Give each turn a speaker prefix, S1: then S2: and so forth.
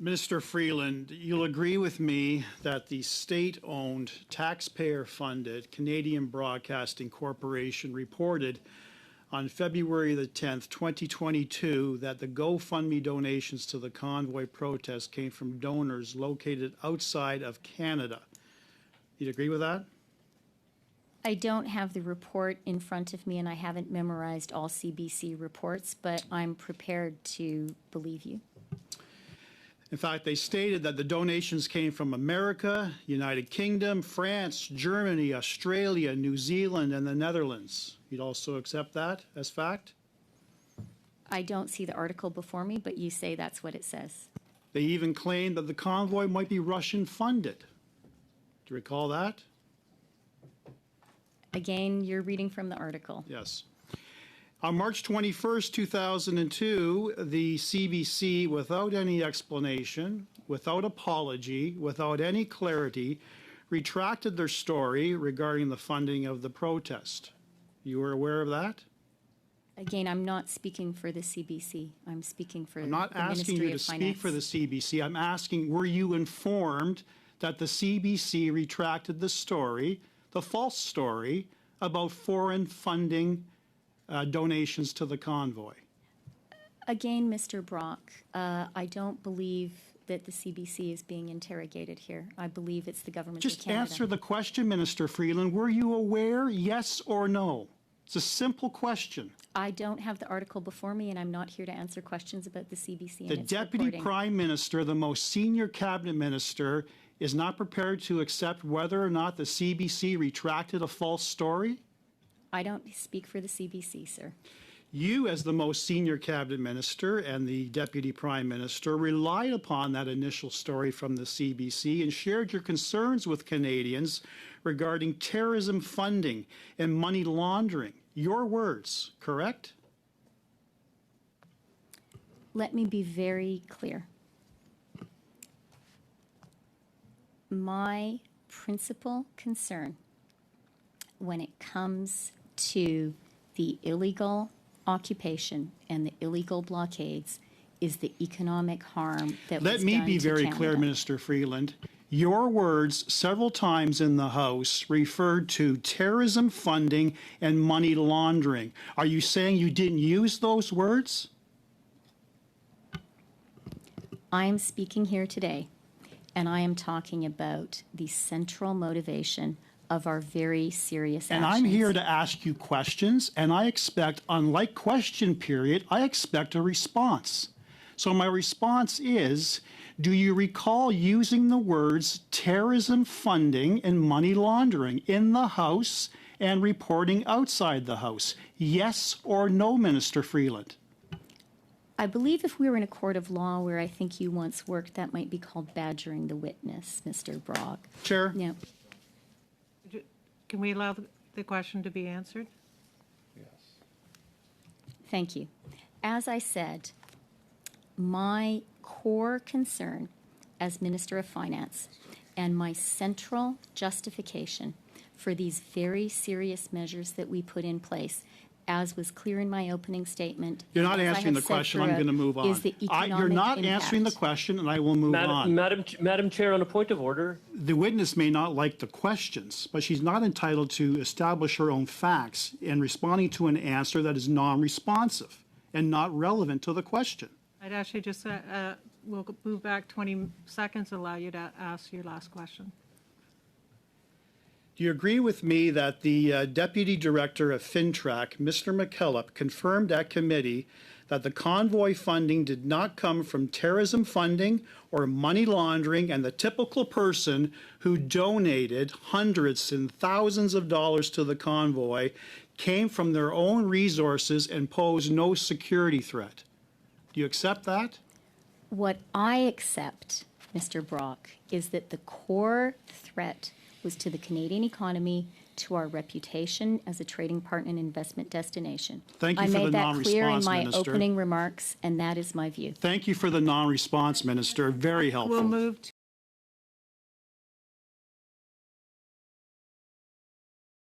S1: Minister Freeland, you'll agree with me that the state-owned, taxpayer-funded Canadian Broadcasting Corporation reported on February the 10th, 2022, that the GoFundMe donations to the convoy protest came from donors located outside of Canada. You'd agree with that?
S2: I don't have the report in front of me, and I haven't memorized all CBC reports, but I'm prepared to believe you.
S1: In fact, they stated that the donations came from America, United Kingdom, France, Germany, Australia, New Zealand, and the Netherlands. You'd also accept that as fact?
S2: I don't see the article before me, but you say that's what it says.
S1: They even claimed that the convoy might be Russian funded. Do you recall that?
S2: Again, you're reading from the article.
S1: Yes. On March 21st, 2002, the CBC, without any explanation, without apology, without any clarity, retracted their story regarding the funding of the protest. You were aware of that?
S2: Again, I'm not speaking for the CBC. I'm speaking for the
S1: I'm not asking you to speak for the CBC. I'm asking, were you informed that the CBC retracted the story, the false story, about foreign funding donations to the convoy?
S2: Again, Mr. Brock, I don't believe that the CBC is being interrogated here. I believe it's the government of
S1: Just
S2: Canada.
S1: answer the question, Minister Freeland. Were you aware, yes or no? It's a simple question.
S2: I don't have the article before me, and I'm not here to answer questions about the CBC and
S1: The
S2: its
S1: Deputy
S2: reporting.
S1: Prime Minister, the most senior cabinet minister, is not prepared to accept whether or not the CBC retracted a false story?
S2: I don't speak for the CBC, sir.
S1: You, as the most senior cabinet minister and the deputy prime minister, relied upon that initial story from the CBC and shared your concerns with Canadians regarding terrorism funding and money laundering. Your words, correct?
S2: Let me be very clear. My principal concern when it comes to the illegal occupation and the illegal blockades is the economic harm that was done to Canada.
S1: Let me be very clear, Minister Freeland. Your words several times in the House referred to terrorism funding and money laundering. Are you saying you didn't use those words?
S2: I am speaking here today, and I am talking about the central motivation of our very serious actions.
S1: And I'm here to ask you questions, and I expect, unlike question period, I expect a response. So my response is, do you recall using the words terrorism funding and money laundering in the House and reporting outside the House? Yes or no, Minister Freeland?
S2: I believe if we were in a court of law where I think you once worked, that might be called badgering the witness, Mr. Brock.
S1: Chair?
S2: Yeah.
S3: Can we allow the question to be answered?
S4: Yes.
S2: Thank you. As I said, my core concern as Minister of Finance and my central justification for these very serious measures that we put in place, as was clear in my opening statement.
S1: You're not answering the question. I'm going to move on. You're not answering the question, and I will move on.
S5: Madam Chair, on a point of order.
S1: The witness may not like the questions, but she's not entitled to establish her own facts in responding to an answer that is non-responsive and not relevant to the question.
S3: I'd actually just, we'll move back 20 seconds, allow you to ask your last question.
S1: Do you agree with me that the Deputy Director of FinTrack, Mr. McKillop, confirmed at committee that the convoy funding did not come from terrorism funding or money laundering, and the typical person who donated hundreds and thousands of dollars to the convoy came from their own resources and posed no security threat? Do you accept that?
S2: What I accept, Mr. Brock, is that the core threat was to the Canadian economy, to our reputation as a trading partner and investment destination.
S1: Thank you for the non-response, Minister.
S2: I made that clear in my opening remarks, and that is my view.
S1: Thank you for the non-response, Minister. Very helpful.
S3: We'll move